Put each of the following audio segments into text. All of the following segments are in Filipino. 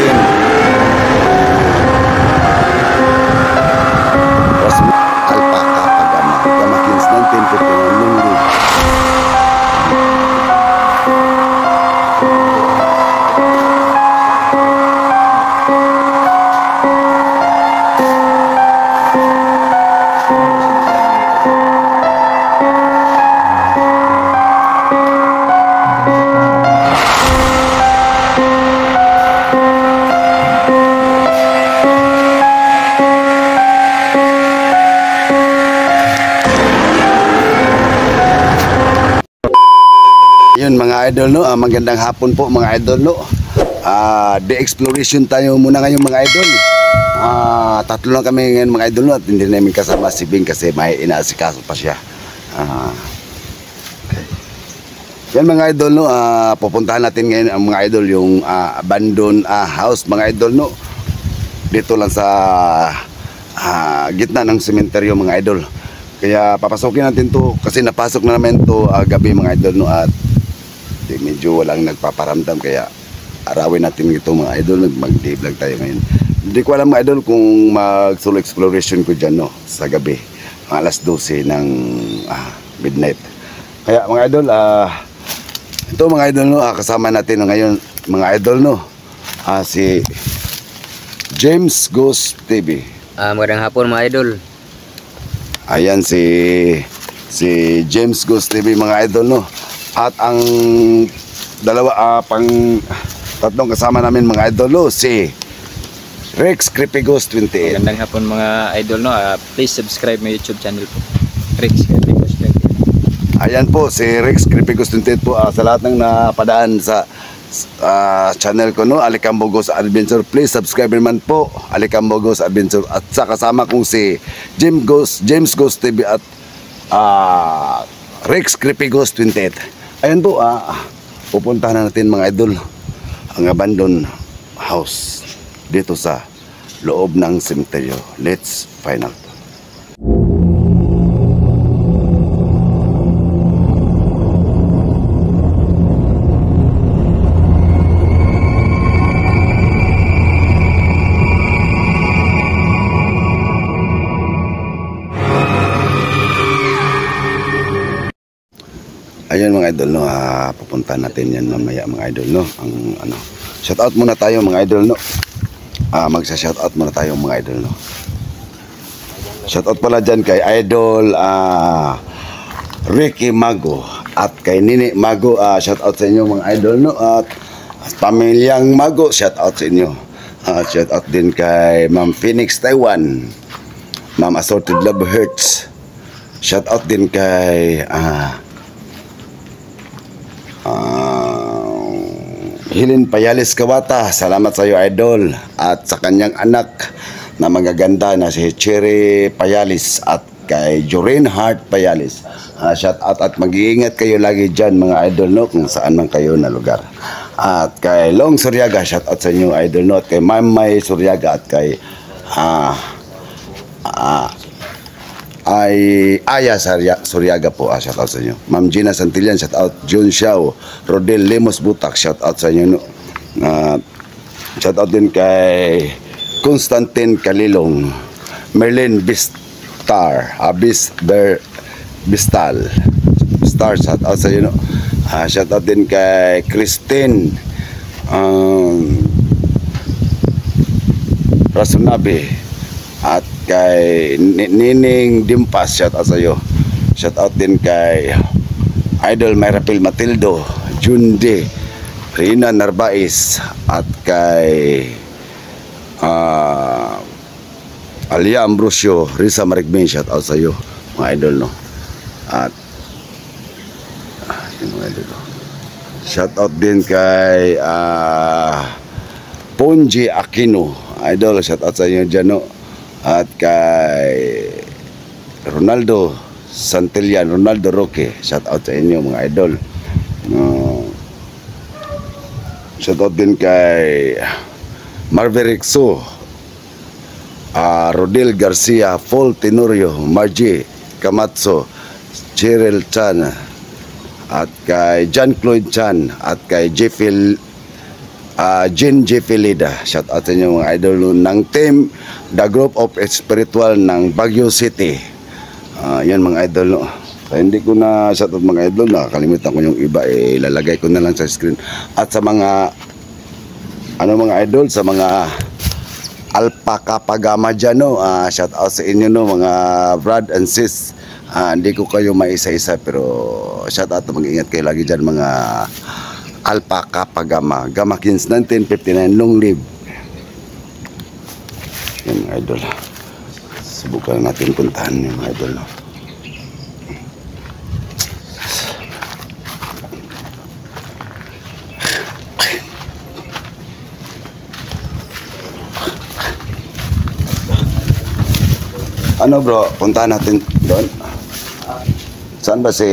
natin. Alpaka pagama. Gamakins natin po pinulungo. Yun mga idol no, magandang hapon po mga idol no. De-exploration tayo muna ngayon mga idol. Tatlo lang kami ngayon mga idol no, at hindi namin kasama si Bing kasi may inaasikaso pa siya. Okay. Yan mga idol no, pupuntahan natin ngayon ang mga idol yung abandoned house mga idol no. Dito lang sa gitna ng sementeryo mga idol. Kaya papasokin natin to kasi napasok na namin to gabi mga idol no, at medyo walang nagpaparamdam kaya arawin natin ito mga idol. Mag-vlog tayo ngayon. Hindi ko alam mga idol kung mag-solo exploration ko dyan no, sa gabi mga alas 12 ng midnight. Kaya mga idol, ito mga idol no, kasama natin ngayon mga idol no, si James Ghost TV. Magandang hapon mga idol. Ayan si James Ghost TV mga idol no. At ang dalawa tatlong kasama namin mga idol no, si Rex Creepy Ghost 28. Magandang hapon mga idol no. Please subscribe my YouTube channel po. Rex Creepy Ghost 28. Ayan po si Rex Creepy Ghost 28 po, sa lahat ng napadaan sa channel ko no, Alicambo Ghost Adventure. Please subscribe naman po Alicambo Ghost Adventure. At sa kasama kong si James Ghost TV at Rex Creepy Ghost 28. Ayan po, pupuntahan na natin mga idol ang abandoned house dito sa loob ng sementeryo. Let's find out. Ayan mga idol no, pupuntahan natin yan mamaya mga idol no. Ang shout out muna tayo mga idol no. Magsa-shout out muna tayo mga idol no. Shout out pala dyan kay idol Ricky Mago at kay Nini Mago. Shout out sa inyo mga idol no. At pamilyang Mago, shout out sa inyo. Shout out din kay Ma'am Phoenix Taiwan, Ma'am Assorted Love Hurts. Shout out din kay Hilin Payalis Kawata, salamat sa iyo idol, at sa kanyang anak na magaganda na si Cherry Payalis at kay Jorin Hart Payalis. Shout out at mag-iingat kayo lagi dyan mga idol no, kung saan man kayo na lugar. At kay Long Suryaga, shout out sa inyo idol no, at kay Mamay Suryaga at kay Aya Suryaga po, shout out sa inyo. Ma'am Gina Santillan, shout out. Jun Xiao, Rodel Lemos Butak, shout out sa inyo no. Shout out din kay Constantine Kalilong, Merlin Bistar, Bistal, shout out sa inyo no. Shout out din kay Christine Rasunabe at kay Nining Dimpas, shout out sa iyo. Shout out din kay Idol Mayrapil Matildo, Junde, Rina Narbais at kay Alia Ambrosio, Risa Marigmin, shout out sa iyo mga idol no. At shout out din kay Ponji Aquino, idol, shout out sa inyo dyan no. At kay Ronaldo Santillan, Ronaldo Roque, shout out sa inyo mga idol. Shout out din kay Marverick So, Rodel Garcia, Paul Tenorio, Margie Camatso, Cheryl Chan, at kay John Cloyd Chan, at kay Jeffel Jean J. Pilida. Shout out sa inyo mga idol no, ng team The Group of Spiritual ng Baguio City. Yan mga idol no. So, hindi ko na shout out mga idol, nakakalimutan ko yung iba, ilalagay ko na lang sa screen. At sa mga mga idol, sa mga Alpaca Pagama dyan no, shout out sa inyo no mga brad and sis. Hindi ko kayo maisa-isa pero shout out, mag-ingat kayo lagi dyan mga Alpaca Pagama, Gamakins 1959, long live. Yan mga idol, subukan natin puntahan yung mga idol no. Ano bro, puntahan natin doon. Saan ba si...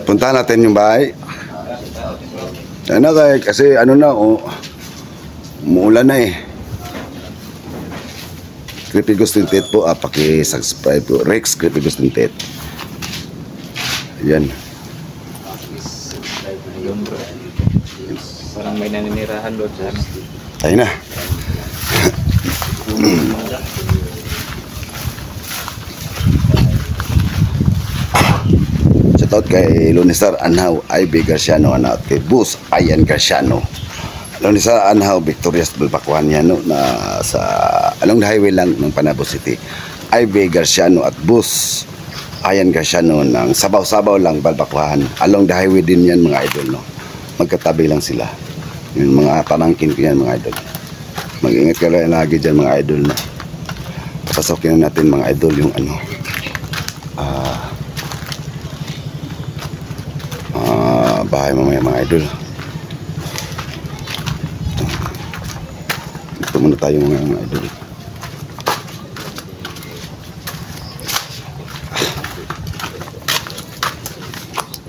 Puntahan natin yung bahay. Ano kasi ano na, umuulan na eh. Creepy Ghost 28 po, paki-subscribe po. Rex Creepy Ghost 28. Yan. Ayun bro. Parang may naninirahan doon sa ano. Tayo na. Shoutout kay Lunisar Anhaw, Ivy Garciano, at kay Bus Ayan Garciano. Lunisar Anhaw, Victorias Balbacuan yan, no, na sa along the highway lang ng Panabo City. Ivy Garciano at Bus Ayan Garciano ng Sabaw-Sabaw lang, Balbacuan. Along the highway din yan mga idol, no. Magkatabi lang sila. Yung mga panangkin ko yan mga idol. Mag-ingat ka lang lagi dyan mga idol na. Papasokin na natin mga idol yung ano. Bahay mamaya mga idol. Ito muna tayo mga idol.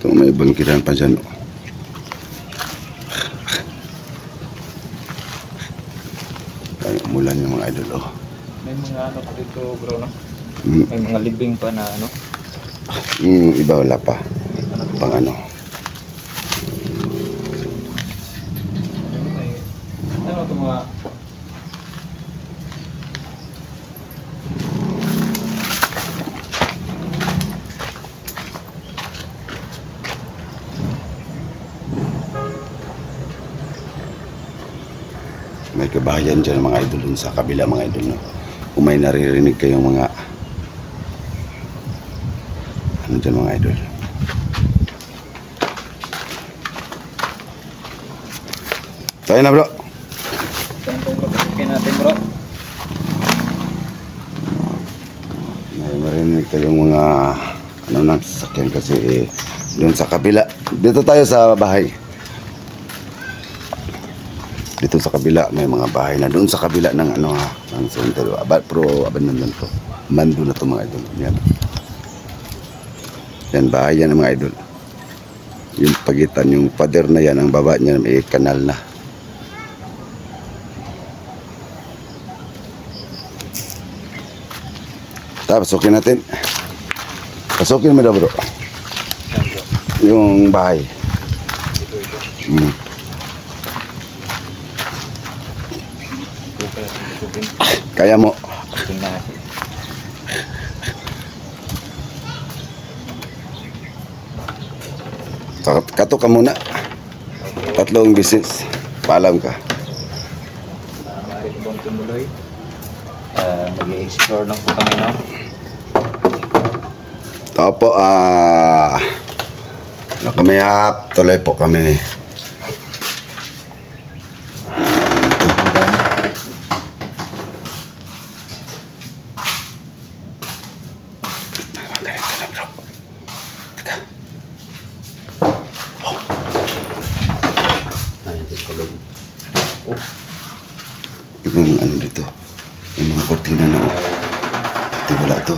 Ito may bangkiran pa dyan. Umulan yung mga idol. May mga ano pa dito bro no? May mga libing pa na ano? Iba wala pa. Pang ano. Ano ito mga... May kabahayan dyan mga idol dun sa kabila mga idol no? Kung may naririnig kayong mga ano dyan mga idol. Tayo na bro. Okay natin bro. May marinig kayong mga ano nang sasakyan kasi dun sa kabila. Dito tayo sa bahay. Dito sa kabila may mga bahay na doon sa kabila ng ano ng cemetery. Pro abandoned to. Mando na to mga idol. Yan. Yan bahay yan mga idol. Yung pagitan yung pader na yan, ang baba niya may kanal na. Pasukin natin. Pasukin mo daw bro. Yung bahay. Kaya mo. Kato ka muna. Tatlong bisis. Paalam ka. Maaari ko bang tumuloy? Mag-i-explore lang po kami no? Opo, kami tuloy po kami. Yung ano dito, yung mga kortina na ito wala to.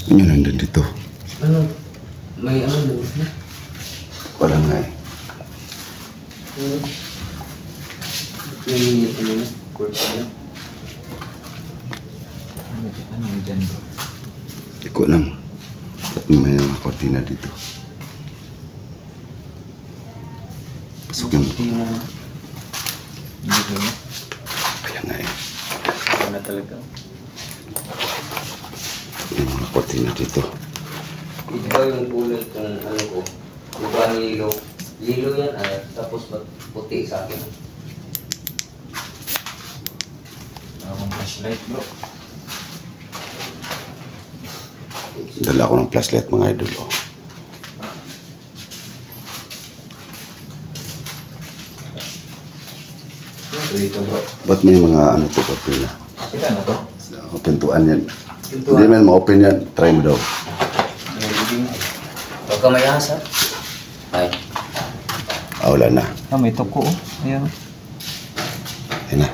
Yun nandun dito. Ano? May ano doon na? Wala nga eh. May ano na? Kursa na? Ano yung dyan bro? Hindi ko alam. Ba't may mga kortina dito? Pasok yung... Hindi ko na. Kaya nga eh. Ako na talaga. May mga kortina dito. Ikaw yung kulay kung ano ko. Diba lilo? Lilo yan tapos puti sa akin. Akong flashlight bro. Dala ko ng flashlight mga idol. Oh. Ito dito bro. Ba't may mga ano to kortina? Sila na to? Sa pintuan yan. Hindi man ma-open yan. Try mo daw. Huwag ka may asa. Ay. Ah, wala na. Ah, may toko oh. Ayan. Ayun na.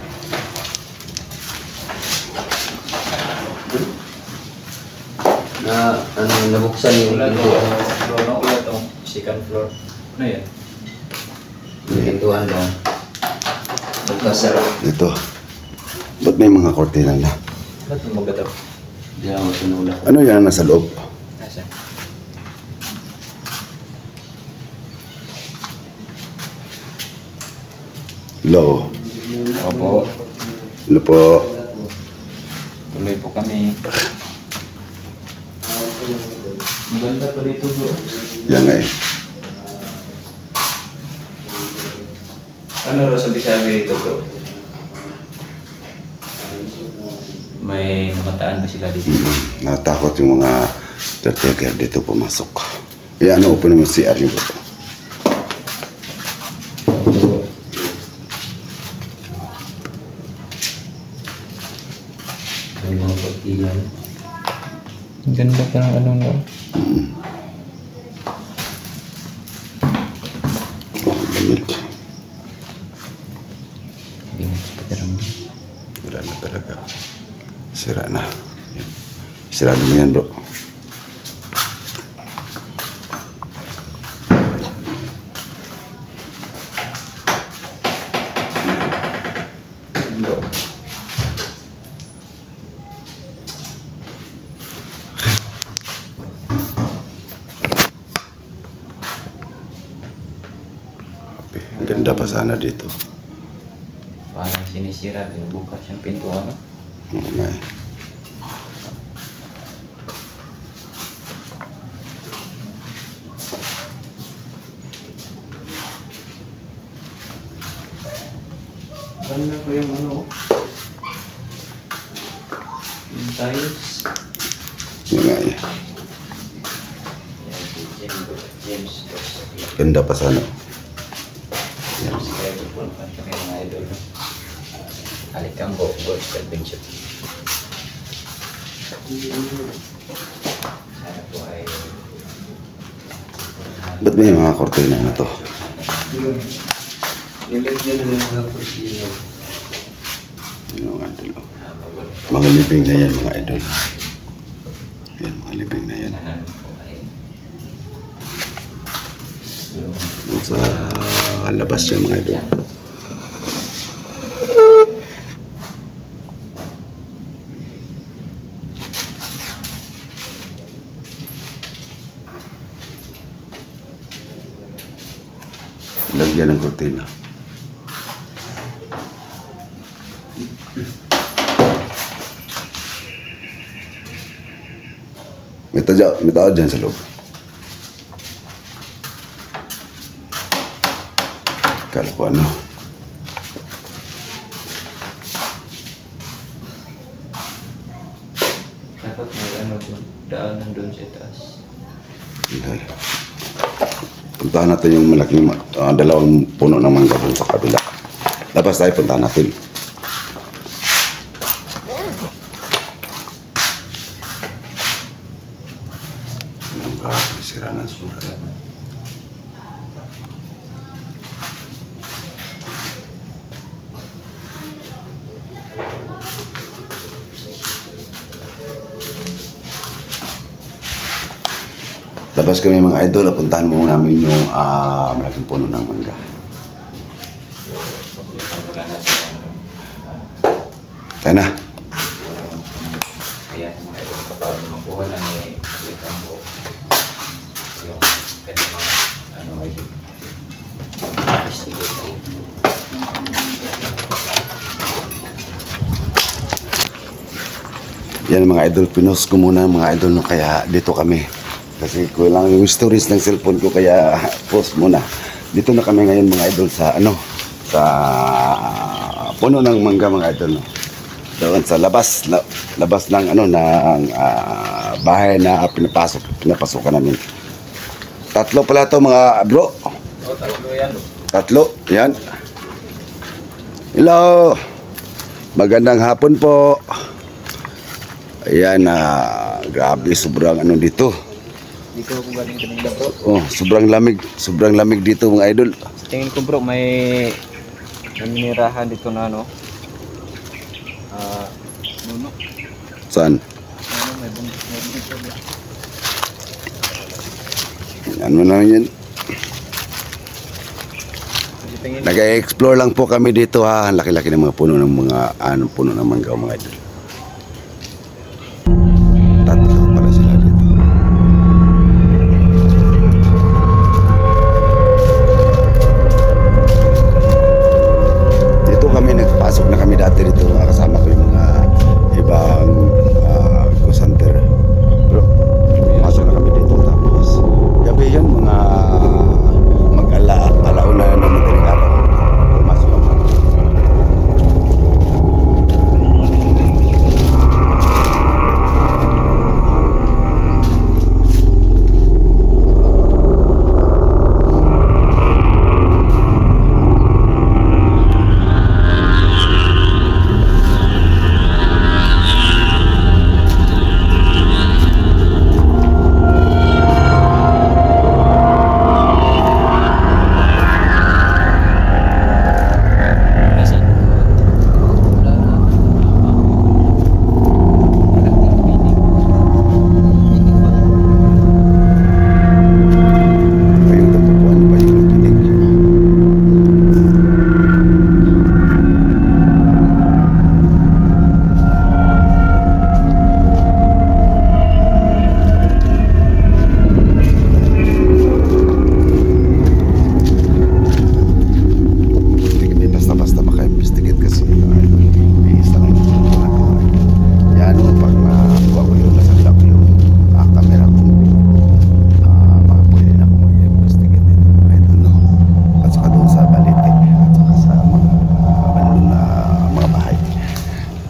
Na ano nabuksan yung Wala to. pintuan. Floor na wala to. Second floor. Ano yan? Yung pintuan doon. Magkasarap. Dito. Ba't may mga kortina na? Ba't mo magkataw? Diyan ako sinula. Ano yan nasa loob? Nasa? Hello. Opo. Hello po. Tuloy po kami. Maganda pa dito bro. Yan nga eh. Ano raw sabi dito bro? May namataan ba sila dito? Natakot yung mga caretaker dito pumasok. Eh ano, open naman CR yung po. May mga pagtilan. Ganda pa ng ano no? Oh, lamig. Hindi mo pakiram. Wala na talaga. Sira na. Yan. Sira mo yan bro. Ang ganda pa sana dito. Parang sinisira. Bukas yung pintuan. No? Oo nga eh. Ganda ko yung ano. Yung tiles. Yan nga eh. James. Ganda pa sana. Subscribe po naman kami mga idol. Alikang Boys Adventure. Sana po ay Ba't may mga kortina na to? Nilagyan na ng mga pagtilan. Yung mga idol. Oh. Mga libing na yan mga idol. Yan, mga libing na yan. sana po ay Doon sa labas yan mga idol. Lagyan ng kortina. May tao dyan sa loob. Kala ko ano. dapat may ano doon. Daanan doon sa taas. Hindi. Puntahan natin yung malaking dalawang puno ng mangga doon sa kabila. Labas tayo, puntahan natin. Sira na surat. Labas kami mga idol, puntahan mo namin yung malaking puno ng mangga. Wala na siya. Tayo na. Ayan. ko na ni Likambo. Yung kanyang mga ano idol. Investigate. Yan mga idol, pinost ko muna mga idol, no, kaya dito kami. Kasi kulang yung storage ng cellphone ko, kaya post muna. Dito na kami ngayon mga idol sa sa puno ng mangga mga idol, no. Doon sa labas ng ng bahay na pinapasokan namin. Tatlo pala to mga bro. Oh, tatlo yan. Tatlo, yan. Hello. Magandang hapon po. Ayan, grabe, sobrang dito. Dito ako galing kanina bro. Oh, sobrang lamig dito mga idol. Tingin ko bro, may nanirahan dito na nuno. Saan? May dito bro. Ano na yan? Tingin Nag-explore lang po kami dito ha. Ang laki-laki ng mga puno ng puno ng mangga mga idol. Tatlo pala sila dito. Dito kami nagpasok na kami dati dito, kasama ko yung mga ibang ghost hunter. Pero pasok na kami dito, tapos gabi yan mga alauna na madaling araw. Pumasok kami.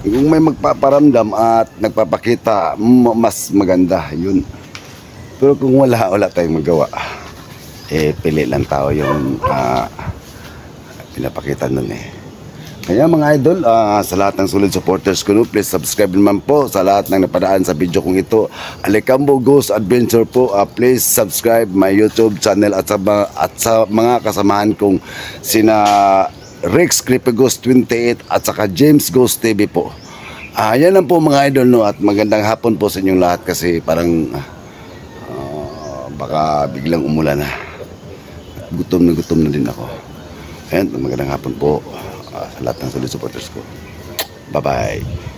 Kung may magpaparamdam at nagpapakita, mas maganda yun. Pero kung wala tayong magawa, pili lang tao yung pinapakita nun eh. Kaya mga idol, sa lahat ng solid supporters ko, please subscribe naman po sa lahat ng napadaan sa video kong ito. Likambo Ghost Adventure po, please subscribe my YouTube channel at sa mga kasamahan kong sina Rex Creepy Ghost 28 at saka James Ghost TV po. Yan lang po mga idol, no, at magandang hapon po sa inyong lahat kasi parang baka biglang umulan na. Gutom na din ako. Ayan, magandang hapon po sa lahat ng solid supporters ko. Bye-bye.